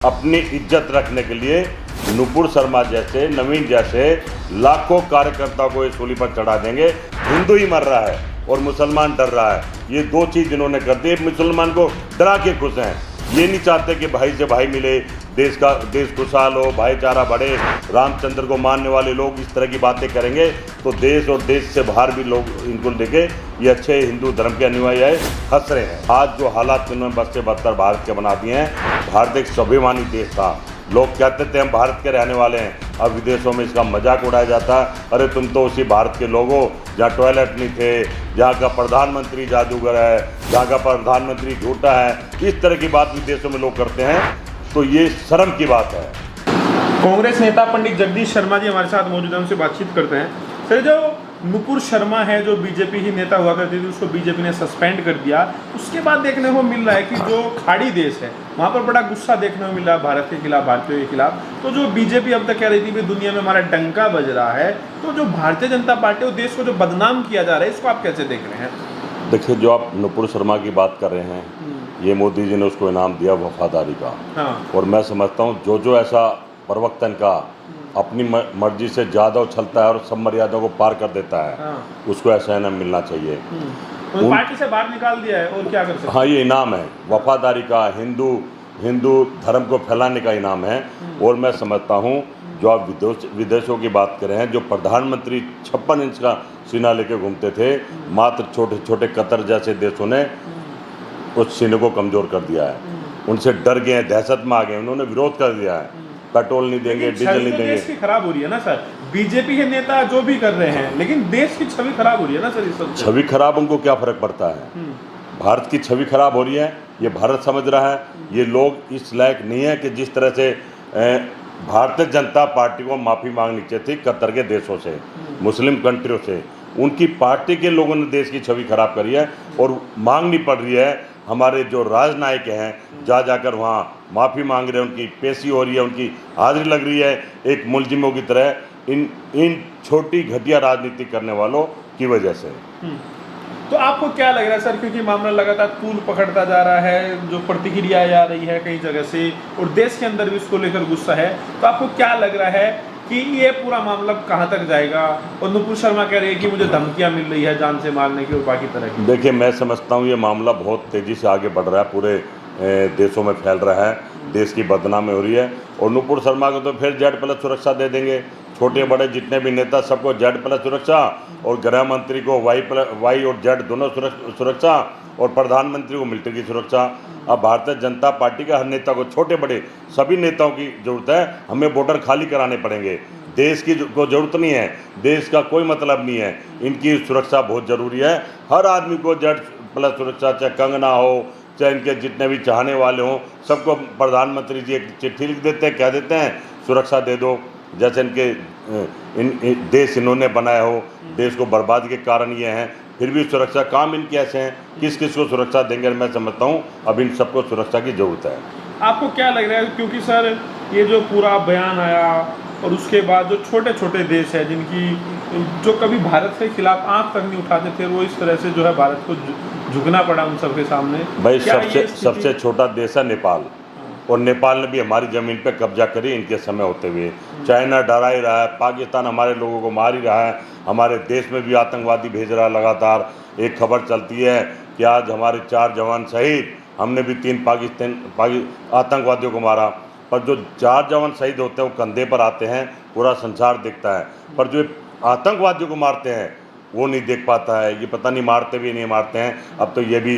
अपनी इज्जत रखने के लिए नुपुर शर्मा जैसे, नवीन जैसे लाखों कार्यकर्ताओं को इस सूली पर चढ़ा देंगे। हिंदू ही मर रहा है और मुसलमान डर रहा है। ये दो चीज़ इन्होंने कर दी। मुसलमान को डरा के खुश हैं। ये नहीं चाहते कि भाई से भाई मिले, देश खुशहाल हो, भाईचारा बढ़े। रामचंद्र को मानने वाले लोग इस तरह की बातें करेंगे तो देश और देश से बाहर भी लोग इनको देखे ये अच्छे हिंदू धर्म के अनुयायी है, हंस रहे हैं। आज जो हालात इन्होंने बद से बदतर भारत के बना दिए हैं। भारत एक स्वाभिमानी देश था। लोग कहते थे हम भारत के रहने वाले हैं, अब विदेशों में इसका मजाक उड़ाया जाता। अरे तुम तो उसी भारत के लोग हो जहाँ टॉयलेट नहीं थे, जहाँ का प्रधानमंत्री जादूगर है, जहाँ का प्रधानमंत्री झूठा है। इस तरह की बात विदेशों में लोग करते हैं तो ये शर्म की बात है। कांग्रेस नेता पंडित जगदीश शर्मा जी हमारे साथ मौजूद हैं, उनसे बातचीत करते हैं। सर, जो नुपुर शर्मा है, जो बीजेपी ही नेता हुआ करती थी, उसको बीजेपी ने सस्पेंड कर दिया। उसके बाद देखने को मिल रहा है कि जो खाड़ी देश है वहाँ पर बड़ा गुस्सा देखने को मिल रहा है भारत के खिलाफ, भारतीयों के खिलाफ। तो जो बीजेपी अब तक कह रही थी कि दुनिया में हमारा डंका बज रहा है, तो जो भारतीय जनता पार्टी और देश को जो बदनाम किया जा रहा है, इसको आप कैसे देख रहे हैं? देखिए, जो आप नुपुर शर्मा की बात कर रहे हैं, ये मोदी जी ने उसको इनाम दिया वफादारी का। हाँ। और मैं समझता हूँ जो ऐसा प्रवक्ता इनका अपनी मर्जी से ज़्यादा उछलता है और सब मर्यादा को पार कर देता है, हाँ। उसको ऐसा इनाम मिलना चाहिए। तो पार्टी से बाहर निकाल दिया है और क्या कर सकते हैं? हाँ, ये इनाम है वफादारी का, हिंदू धर्म को फैलाने का इनाम है। और मैं समझता हूँ जो आप विदेशों की बात कर रहे हैं, जो प्रधानमंत्री 56 इंच का सीना लेके घूमते थे, मात्र छोटे छोटे कतर जैसे देशों ने उस सीने को कमज़ोर कर दिया है। उनसे डर गए हैं, दहशत में आ गए, उन्होंने विरोध कर दिया है। पेट्रोल नहीं देंगे, डीजल नहीं देंगे। देश की खराब हो रही है ना सर, बीजेपी के नेता जो भी कर रहे हैं, लेकिन देश की छवि खराब हो रही है ना सर। इस सब छवि खराब, उनको क्या फर्क पड़ता है? भारत की छवि खराब हो रही है, ये भारत समझ रहा है। ये लोग इस लायक नहीं है कि जिस तरह से भारतीय जनता पार्टी को माफ़ी मांगनी चाहिए थी कतर के देशों से, मुस्लिम कंट्रियों से। उनकी पार्टी के लोगों ने देश की छवि खराब करी है और मांगनी पड़ रही है। हमारे जो राजनायक हैं जाकर वहाँ माफ़ी मांग रहे हैं, उनकी पेशी हो रही है, उनकी हाजिरी लग रही है एक मुलजिमों की तरह इन छोटी घटिया राजनीति करने वालों की वजह से। तो आपको क्या लग रहा है सर, क्योंकि मामला लगातार तूल पकड़ता जा रहा है, जो प्रतिक्रिया आ रही है कई जगह से और देश के अंदर भी इसको लेकर गुस्सा है, तो आपको क्या लग रहा है कि ये पूरा मामला कहाँ तक जाएगा? और नुपुर शर्मा कह रही है कि मुझे धमकियाँ मिल रही है जान से मारने की और बाकी तरह की। देखिए, मैं समझता हूँ ये मामला बहुत तेज़ी से आगे बढ़ रहा है, पूरे देशों में फैल रहा है, देश की बदनामी हो रही है। और नुपुर शर्मा को तो फिर Z+ सुरक्षा दे देंगे। छोटे बड़े जितने भी नेता सबको Z+ सुरक्षा, और गृह मंत्री को Y और Z दोनों सुरक्षा, और प्रधानमंत्री को मिलिट्री की सुरक्षा। अब भारतीय जनता पार्टी का हर नेता को, छोटे बड़े सभी नेताओं की ज़रूरत है। हमें वोटर खाली कराने पड़ेंगे। देश की को ज़रूरत नहीं है, देश का कोई मतलब नहीं है। इनकी सुरक्षा बहुत ज़रूरी है। हर आदमी को Z+ सुरक्षा, चाहे कंगना हो, चाहे इनके जितने भी चाहने वाले हों, सबको प्रधानमंत्री जी एक चिट्ठी लिख देते हैं, कह देते हैं सुरक्षा दे दो। जैसे इनके देश इन्होंने बनाया हो, देश को बर्बादी के कारण ये हैं, फिर भी सुरक्षा काम इनके ऐसे हैं, किस किस को सुरक्षा देंगे? मैं समझता हूँ अब इन सबको सुरक्षा की ज़रूरत है। आपको क्या लग रहा है, क्योंकि सर ये जो पूरा बयान आया और उसके बाद जो छोटे छोटे देश हैं जिनकी जो कभी भारत के खिलाफ आंख तक नहीं उठाते थे, वो इस तरह से जो है भारत को झुकना पड़ा उन सबके सामने। भाई, सबसे छोटा देश है नेपाल, और नेपाल ने भी हमारी ज़मीन पे कब्जा करी इनके समय होते हुए। चाइना डरा ही रहा है, पाकिस्तान हमारे लोगों को मार ही रहा है, हमारे देश में भी आतंकवादी भेज रहा है लगातार। एक खबर चलती है कि आज हमारे 4 जवान शहीद, हमने भी 3 आतंकवादियों को मारा। पर जो 4 जवान शहीद होते हैं वो कंधे पर आते हैं, पूरा संसार देखता है। पर जो आतंकवादियों को मारते हैं वो नहीं देख पाता है। ये पता नहीं मारते भी नहीं मारते हैं। अब तो ये भी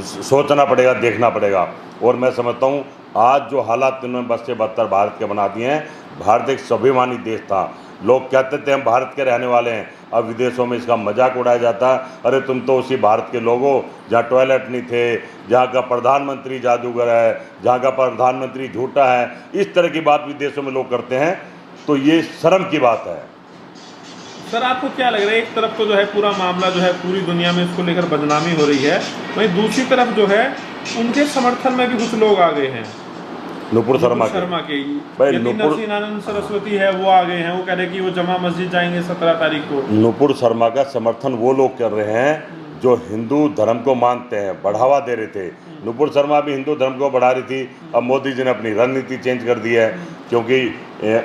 सोचना पड़ेगा, देखना पड़ेगा। और मैं समझता हूँ आज जो हालात इन्होंने बद से बदतर भारत के बना दिए हैं। भारत एक स्वाभिमानी देश था। लोग कहते थे हम भारत के रहने वाले हैं, अब विदेशों में इसका मजाक उड़ाया जाता। अरे तुम तो उसी भारत के लोग हो जहाँ टॉयलेट नहीं थे, जहाँ का प्रधानमंत्री जादूगर है, जहाँ का प्रधानमंत्री झूठा है। इस तरह की बात विदेशों में लोग करते हैं तो ये शर्म की बात है। सर, आपको क्या लग रहा है, एक तरफ तो जो है पूरा मामला जो है पूरी दुनिया में इसको लेकर बदनामी हो रही है, वहीं दूसरी तरफ जो है उनके समर्थन में भी कुछ लोग आ गए हैं। नुपुर शर्मा के भाई, नरसिंहानंद सरस्वती है, वो आ गए हैं। वो कह रहे हैं कि वो जमा मस्जिद जाएंगे 17 तारीख को। नुपुर शर्मा का समर्थन वो लोग कर रहे हैं जो हिंदू धर्म को मानते हैं, बढ़ावा दे रहे थे। नुपुर शर्मा भी हिंदू धर्म को बढ़ा रही थी, अब मोदी जी ने अपनी रणनीति चेंज कर दी है, क्योंकि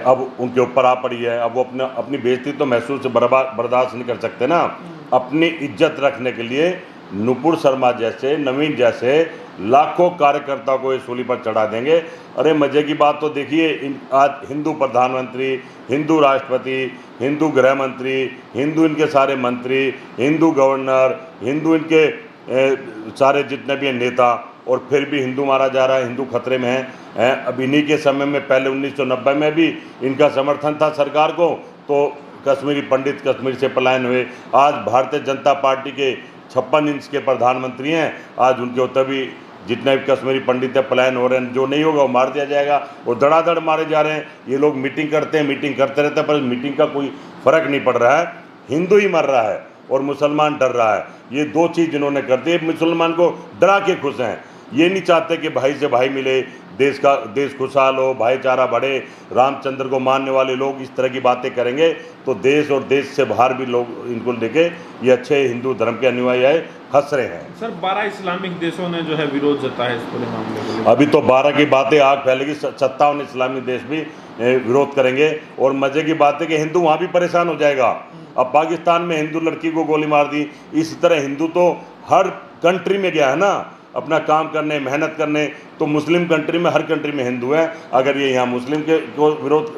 अब उनके ऊपर आ पड़ी है। अब वो अपनी बेइज्जती तो महसूस बर्दाश्त नहीं कर सकते ना। अपनी इज्जत रखने के लिए नुपुर शर्मा जैसे, नवीन जैसे लाखों कार्यकर्ताओं को इस सूली पर चढ़ा देंगे। अरे मजे की बात तो देखिए, आज हिंदू प्रधानमंत्री, हिंदू राष्ट्रपति, हिंदू गृह मंत्री, हिंदू इनके सारे मंत्री, हिंदू गवर्नर, हिंदू इनके सारे जितने भी नेता, और फिर भी हिंदू मारा जा रहा है, हिंदू खतरे में है। अब इन्हीं के समय में पहले 1990 में भी इनका समर्थन था सरकार को, तो कश्मीरी पंडित कश्मीर से पलायन हुए। आज भारतीय जनता पार्टी के 56 इंच के प्रधानमंत्री हैं, आज उनके होते भी जितने भी कश्मीरी पंडित है पलायन हो रहे हैं। जो नहीं होगा वो मार दिया जाएगा, वो धड़ाधड़ मारे जा रहे हैं। ये लोग मीटिंग करते हैं, मीटिंग करते रहते हैं, पर मीटिंग का कोई फर्क नहीं पड़ रहा है। हिंदू ही मर रहा है और मुसलमान डर रहा है। ये दो चीज़ इन्होंने कर दी। मुसलमान को डरा के खुश हैं, ये नहीं चाहते कि भाई से भाई मिले, देश खुशहाल हो, भाईचारा बढ़े। रामचंद्र को मानने वाले लोग इस तरह की बातें करेंगे तो देश और देश से बाहर भी लोग इनको लेके, ये अच्छे हिंदू धर्म के अनुयायी है, हंस रहे हैं। सर 12 इस्लामिक देशों ने जो है विरोध जताया इस पूरे मामले को। अभी तो 12 की बातें आग फैलेगी, 57 इस्लामिक देश भी विरोध करेंगे। और मजे की बात है कि हिंदू वहाँ भी परेशान हो जाएगा। अब पाकिस्तान में हिंदू लड़की को गोली मार दी, इसी तरह हिंदू तो हर कंट्री में गया है ना अपना काम करने, मेहनत करने। तो मुस्लिम कंट्री में, हर कंट्री में हिंदू हैं। अगर ये यहाँ मुस्लिम के को विरोध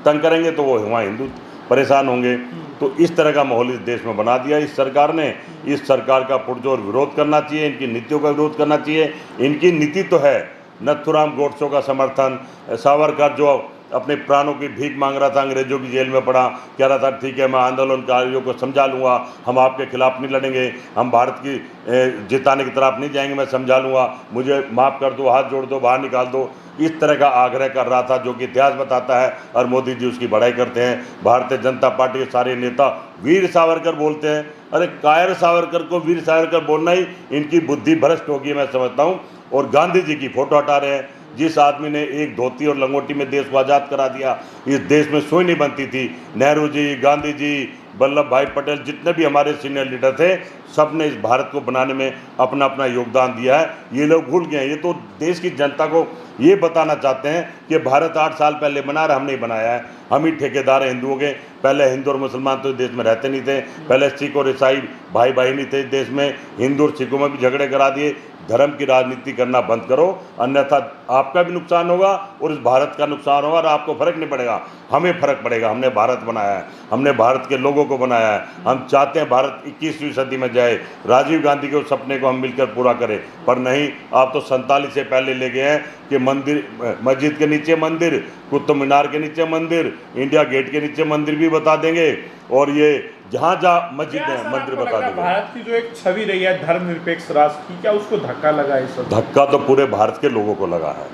तंग करेंगे तो वो वहाँ हिंदू परेशान होंगे। तो इस तरह का माहौल इस देश में बना दिया इस सरकार ने। इस सरकार का पुरजोर विरोध करना चाहिए, इनकी नीतियों का विरोध करना चाहिए। इनकी नीति तो है नथुराम गोडसे का समर्थन, सावरकर जो अपने प्राणों की भीख मांग रहा था, अंग्रेजों की जेल में पड़ा, कह रहा था ठीक है मैं आंदोलनकारियों को समझा लूँगा, हम आपके खिलाफ नहीं लड़ेंगे, हम भारत की जिताने की तरफ नहीं जाएंगे, मैं समझा लूँगा, मुझे माफ़ कर दो, हाथ जोड़ दो, बाहर निकाल दो। इस तरह का आग्रह कर रहा था, जो कि इतिहास बताता है, और मोदी जी उसकी बड़ाई करते हैं। भारतीय जनता पार्टी के सारे नेता वीर सावरकर बोलते हैं। अरे कायर सावरकर को वीर सावरकर बोलना ही इनकी बुद्धि भ्रष्ट होगी, मैं समझता हूँ। और गांधी जी की फ़ोटो हटा रहे हैं, जिस आदमी ने एक धोती और लंगोटी में देश को आज़ाद करा दिया। इस देश में सोई नहीं बनती थी। नेहरू जी, गांधी जी, वल्लभ भाई पटेल, जितने भी हमारे सीनियर लीडर थे, सब ने इस भारत को बनाने में अपना अपना योगदान दिया है। ये लोग भूल गए हैं। ये तो देश की जनता को ये बताना चाहते हैं कि भारत 8 साल पहले बना रहा, हम नहीं बनाया है, हम ही ठेकेदार हैं हिंदुओं के। पहले हिंदू और मुसलमान तो देश में रहते नहीं थे, पहले सिख और ईसाई भाई भाई नहीं थे देश में। हिंदू और सिखों में भी झगड़े करा दिए। धर्म की राजनीति करना बंद करो, अन्यथा आपका भी नुकसान होगा और इस भारत का नुकसान होगा, और आपको फर्क नहीं पड़ेगा, हमें फर्क पड़ेगा। हमने भारत बनाया है, हमने भारत के लोगों को बनाया है। हम चाहते हैं भारत 21वीं सदी में जाए, राजीव गांधी के उस सपने को हम मिलकर पूरा करें। पर नहीं, आप तो 47 से पहले ले गए हैं कि मंदिर, मस्जिद के नीचे मंदिर, कुतुब मीनार के नीचे मंदिर, इंडिया गेट के नीचे मंदिर भी बता देंगे, और ये जहाँ जहाँ मस्जिद है मंदिर बता देंगे। भारत की जो एक छवि रही है धर्मनिरपेक्ष राष्ट्र की, क्या उसको धक्का लगा है? सब धक्का तो पूरे भारत के लोगों को लगा है,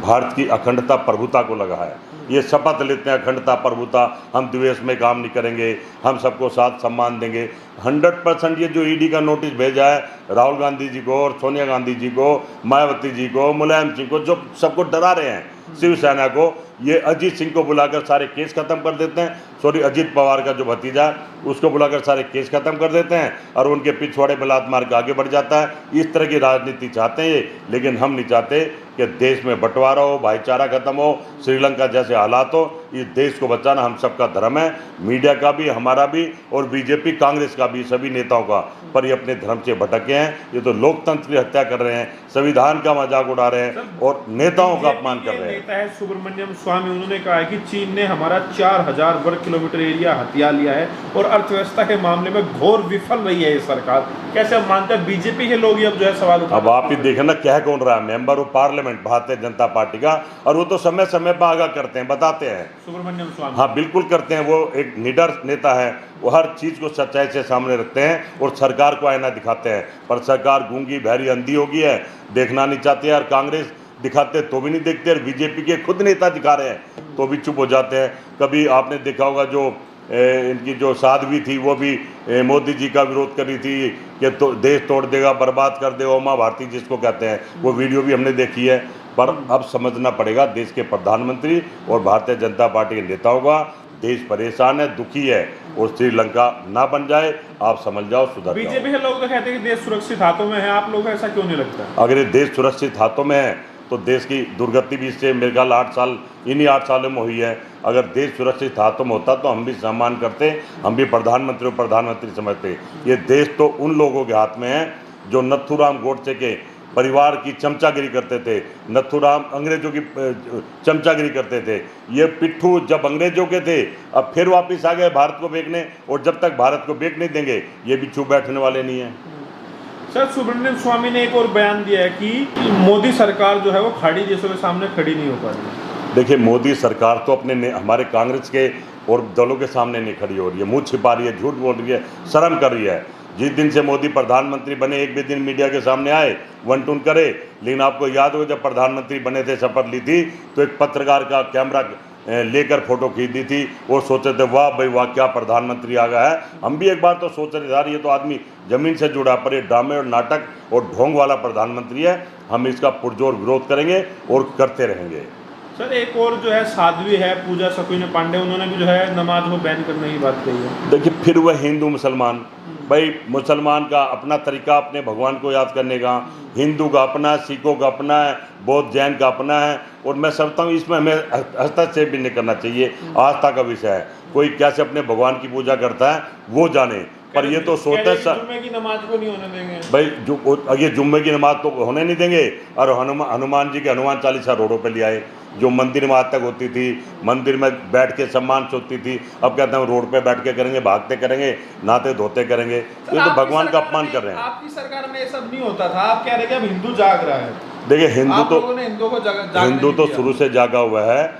भारत की अखंडता प्रभुता को लगा है। ये शपथ लेते हैं अखंडता प्रभुता, हम द्वेष में काम नहीं करेंगे, हम सबको साथ सम्मान देंगे। 100% ये जो ईडी का नोटिस भेजा है राहुल गांधी जी को और सोनिया गांधी जी को, मायावती जी को, मुलायम सिंह को, जो सबको डरा रहे हैं, शिवसेना को, ये अजीत सिंह को बुलाकर सारे केस खत्म कर देते हैं। सॉरी, अजीत पवार का जो भतीजा उसको बुलाकर सारे केस खत्म कर देते हैं, और उनके पिछवाड़े बलात् मार के आगे बढ़ जाता है। इस तरह की राजनीति चाहते हैं ये, लेकिन हम नहीं चाहते कि देश में बंटवारा हो, भाईचारा खत्म हो, श्रीलंका जैसे हालात हो। इस देश को बचाना हम सबका धर्म है, मीडिया का भी, हमारा भी, और बीजेपी कांग्रेस का भी, सभी नेताओं का। पर ये अपने धर्म से भटके हैं, ये तो लोकतंत्र की हत्या कर रहे हैं, संविधान का मजाक उड़ा रहे हैं और नेताओं का अपमान कर रहे हैं। नेता है सुब्रमण्यम स्वामी, उन्होंने कहा है कि चीन ने हमारा 4000 वर्ग किलोमीटर एरिया हथिया लिया है और अर्थव्यवस्था के मामले में घोर विफल रही है ये सरकार। कैसे आप मानते हैं बीजेपी के लोग अब जो है सवाल उठा? अब आप ही देखें ना, कह कौन रहा है, member of parliament Bharatiya Janata party का, और वो तो समय समय पर आगाह करते हैं, बताते हैं। सुब्रमण्यम स्वामी, हाँ बिल्कुल करते हैं। वो एक निडर नेता है, वो हर चीज़ को सच्चाई से सामने रखते हैं और सरकार को आईना दिखाते हैं। पर सरकार गूंगी बहरी अंधी हो गई है, देखना नहीं चाहती है। और कांग्रेस दिखाते तो भी नहीं देखते, और बीजेपी के खुद नेता दिखा रहे हैं तो भी चुप हो जाते हैं। कभी आपने देखा होगा जो इनकी जो साध्वी थी, वो भी मोदी जी का विरोध कर रही थी कि तो देश तोड़ देगा, बर्बाद कर देगा, उमा भारती जिसको कहते हैं, वो वीडियो भी हमने देखी है। पर अब समझना पड़ेगा देश के प्रधानमंत्री और भारतीय जनता पार्टी के नेताओं का, देश परेशान है, दुखी है, और श्रीलंका ना बन जाए, आप समझ जाओ सुधर जाओ। बीजेपी के लोग तो कहते हैं कि देश सुरक्षित हाथों में है, आप लोगों को ऐसा क्यों नहीं लगता? अगर ये देश सुरक्षित हाथों में है तो देश की दुर्गति भी इससे मेरे ख्याल 8 साल, इन्हीं 8 सालों में हुई है। अगर देश सुरक्षित हाथों में होता तो हम भी सम्मान करते, हम भी प्रधानमंत्री को प्रधानमंत्री समझते। ये देश तो उन लोगों के हाथ में है जो नथुराम गोडसे के परिवार की चमचागिरी करते थे, नथुराम अंग्रेजों की चमचागिरी करते थे। ये पिट्ठू जब अंग्रेजों के थे, अब फिर वापस आ गए भारत को बेचने, और जब तक भारत को बेच नहीं देंगे ये भी चुप बैठने वाले नहीं है। सर, सुब्रमण्यम स्वामी ने एक और बयान दिया है कि मोदी सरकार जो है वो खाड़ी देशों के सामने खड़ी नहीं हो पा रही है। देखिए, मोदी सरकार तो हमारे कांग्रेस के और दलों के सामने नहीं खड़ी हो रही है, मुंह छिपा रही है, झूठ बोल रही है, शर्म कर रही है। जिस दिन से मोदी प्रधानमंत्री बने एक भी दिन मीडिया के सामने आए, वन टून करे। लेकिन आपको याद हो जब प्रधानमंत्री बने थे, शपथ ली थी, तो एक पत्रकार का कैमरा लेकर फोटो खींच दी थी और सोचे थे वाह भाई वाह क्या प्रधानमंत्री आ गया है। हम भी एक बार तो सोच रहे यार ये तो आदमी जमीन से जुड़ा, पर ये ड्रामे और नाटक और ढोंग वाला प्रधानमंत्री है। हम इसका पुरजोर विरोध करेंगे और करते रहेंगे। सर, एक और जो है साध्वी है पूजा सकुनी पांडे, उन्होंने भी जो है नमाज को बैन करने की बात कही है। देखिए, फिर वह हिंदू मुसलमान, भाई मुसलमान का अपना तरीका अपने भगवान को याद करने का, हिंदू का अपना है, सिखों का अपना है, बौद्ध जैन का अपना है, और मैं समझता हूँ इसमें हमें हस्तक्षेप भी नहीं करना चाहिए। आस्था का विषय है, कोई कैसे अपने भगवान की पूजा करता है वो जाने, पर ये तो सोचते हैं जुम्मे की नमाज को नहीं होने देंगे भाई। ये जुम्मे की नमाज तो होने नहीं देंगे, और हनुमान जी के हनुमान चालीसा रोडों पे ले आए, जो मंदिर में आज तक होती थी, मंदिर में बैठ के सम्मान से होती थी, अब कहते हैं रोड पे बैठ के करेंगे, भागते करेंगे, नहाते धोते करेंगे। ये तो भगवान का अपमान कर रहे हैं। आपकी सरकार में ये सब नहीं होता था, आप कह रहे हैं कि अब हिंदू जाग रहा है। देखिए, हिंदू तो शुरू से जागा हुआ है।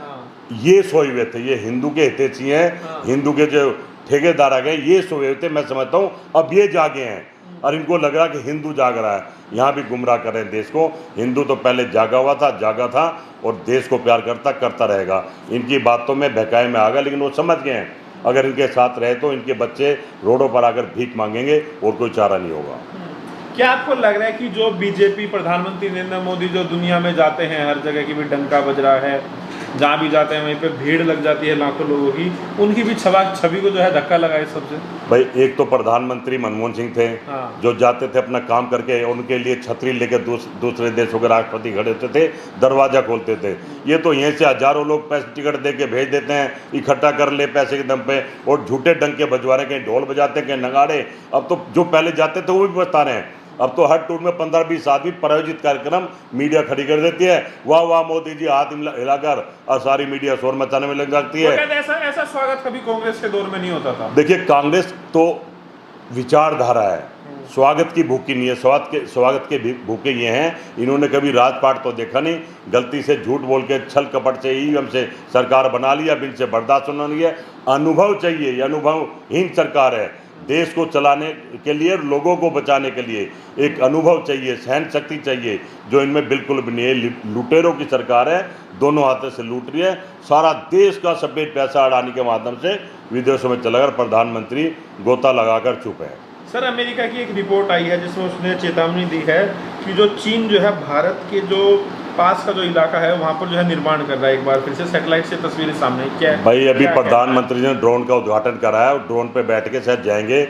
ये सोए हुए थे, ये हिंदू के हितैषी हैं, हिंदू के जो ठेकेदार आ गए ये सोए हुए थे। मैं समझता हूँ अब ये जागे हैं, और इनको लग रहा कि हिंदू जाग रहा है। यहाँ भी गुमराह कर रहे हैं देश को। हिंदू तो पहले जागा था और देश को प्यार करता रहेगा। इनकी बातों में बहकाए में आ गया, लेकिन वो समझ गए हैं अगर इनके साथ रहे तो इनके बच्चे रोडों पर आकर भीख मांगेंगे और कोई चारा नहीं होगा। क्या आपको लग रहा है कि जो बीजेपी प्रधानमंत्री नरेंद्र मोदी जो दुनिया में जाते हैं, हर जगह की भी डंका बज रहा है, जहाँ भी जाते हैं वहीं पे भीड़ लग जाती है लाखों लोगों की, उनकी भी छवि को जो है धक्का लगा इस सबसे? भाई, एक तो प्रधानमंत्री मनमोहन सिंह थे, जो जाते थे अपना काम करके, उनके लिए छतरी लेकर दूसरे देशों के राष्ट्रपति खड़े होते थे, दरवाजा खोलते थे। ये तो यहीं से हजारों लोग पैसे टिकट दे के भेज देते हैं, इकट्ठा कर ले पैसे के दम पे, और झूठे डंके बजवा रहे, कहीं ढोल बजाते कहीं नगाड़े। अब तो जो पहले जाते थे वो भी बता रहे हैं। अब तो हर टूर में 15-20 आदमी प्रायोजित कार्यक्रम मीडिया खड़ी कर देती है, वाह वाह मोदी जी हाथ हिलाकर, और सारी मीडिया शोर मचाने में लग जाती है। ऐसा स्वागत कभी कांग्रेस के दौर में नहीं होता था। देखिए, कांग्रेस तो विचारधारा है, स्वागत की भूखी नहीं है। स्वागत के भूखे ये हैं, इन्होंने कभी राजपाट तो देखा नहीं, गलती से झूठ बोल के छल कपट से ईवीएम से सरकार बना लिया, अब इनसे बर्दाश्त होना नहीं है। अनुभव चाहिए, ये अनुभवहीन सरकार है। देश को चलाने के लिए, लोगों को बचाने के लिए एक अनुभव चाहिए, सहन शक्ति चाहिए, जो इनमें बिल्कुल भी नहीं है। लुटेरों की सरकार है, दोनों हाथों से लूट रही है। सारा देश का सफेद पैसा अड़ाने के माध्यम से विदेशों में चला गया, प्रधानमंत्री गोता लगाकर चुप है। सर, अमेरिका की एक रिपोर्ट आई है जिसमें उसने चेतावनी दी है कि जो चीन जो है भारत के जो पास का जो इलाका है वहाँ पर जो है निर्माण कर रहा है। एक बार फिर से सैटेलाइट से तस्वीरें सामने क्या है भाई, अभी प्रधानमंत्री ने ड्रोन का उद्घाटन करा है और ड्रोन पे बैठ के शायद जाएंगे।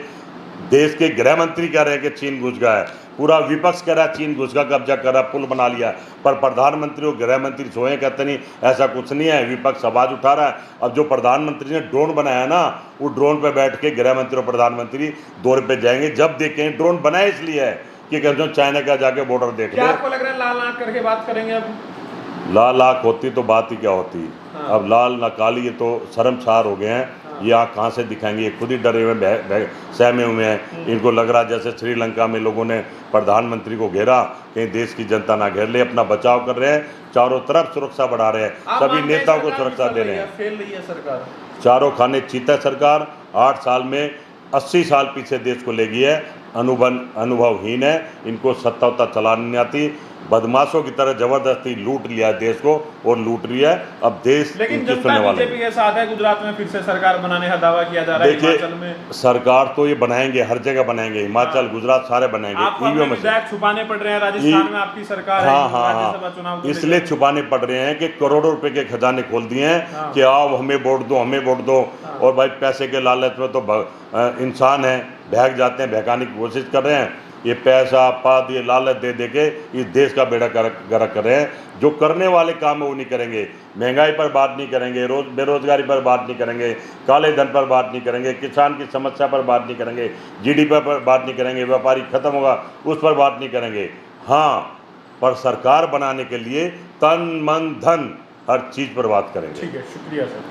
देश के गृह मंत्री कह रहे हैं कि चीन घुस गया है, पूरा विपक्ष कह रहा है चीन घुस का कब्जा कर रहा, पुल बना लिया, पर प्रधानमंत्री और गृह मंत्री सोए कहते नहीं ऐसा कुछ नहीं है, विपक्ष आवाज उठा रहा है। अब जो प्रधानमंत्री ने ड्रोन बनाया ना, वो ड्रोन पे बैठ के गृह मंत्री और प्रधानमंत्री दौरे पे जाएंगे। जब देखें ड्रोन बनाया इसलिए है कि कहते हैं चाइना का जाके बॉर्डर देख ले। आपको लग रहा है लाल आंख करके बात करेंगे? अब लाल आंख होती तो बात ही क्या होती। अब लाल न काली, ये तो शर्मसार हो गए हैं। ये आँख कहाँ से दिखाएंगे, ये खुद ही डरे हुए सहमे हुए हैं। इनको लग रहा है जैसे श्रीलंका में लोगों ने प्रधानमंत्री को घेरा, कहीं देश की जनता ना घेर ले, अपना बचाव कर रहे हैं, चारों तरफ सुरक्षा बढ़ा रहे हैं, सभी नेताओं को सुरक्षा दे रहे हैं। फेल रही है सरकार, चारों खाने चीता सरकार 8 साल में 80 साल पीछे देश को ले गई है। अनुभवहीन है, इनको सत्ता चलानी नहीं आती। बदमाशों की तरह जबरदस्ती लूट लिया है देश को और लूट लिया है। अब देश लेकिन इनके जनता सुनने वाले बीजेपी के साथ है। गुजरात में फिर से सरकार बनाने का दावा किया जा रहा है, हिमाचल देखिए, में सरकार तो ये बनाएंगे, हर जगह बनाएंगे, हिमाचल गुजरात सारे बनाएंगे। आपको अपने ईवीएम से विधायक छुपाने पड़ रहे हैं। राजस्थान में आपकी सरकार है, हाँ हाँ राज्यसभा चुनाव हाँ, को इसलिए लेकर। छुपाने पड़ रहे हैं कि करोड़ों रुपए के खजाने खोल दिए हैं हाँ। कि आओ हमें वोट दो, हमें वोट दो। और भाई पैसे के लालच में तो इंसान है, बहक जाते हैं, बहकाने की कोशिश कर रहे हैं। ये पैसा पद ये लालच दे दे के इस देश का बेड़ा गर्क कर रहे हैं। जो करने वाले काम है वो नहीं करेंगे। महंगाई पर बात नहीं करेंगे, बेरोजगारी पर बात नहीं करेंगे, काले धन पर बात नहीं करेंगे, किसान की समस्या पर बात नहीं करेंगे, जीडीपी पर बात नहीं करेंगे, व्यापारी खत्म होगा उस पर बात नहीं करेंगे। हाँ, पर सरकार बनाने के लिए तन मन धन हर चीज़ पर बात करेंगे। ठीक है, शुक्रिया सर।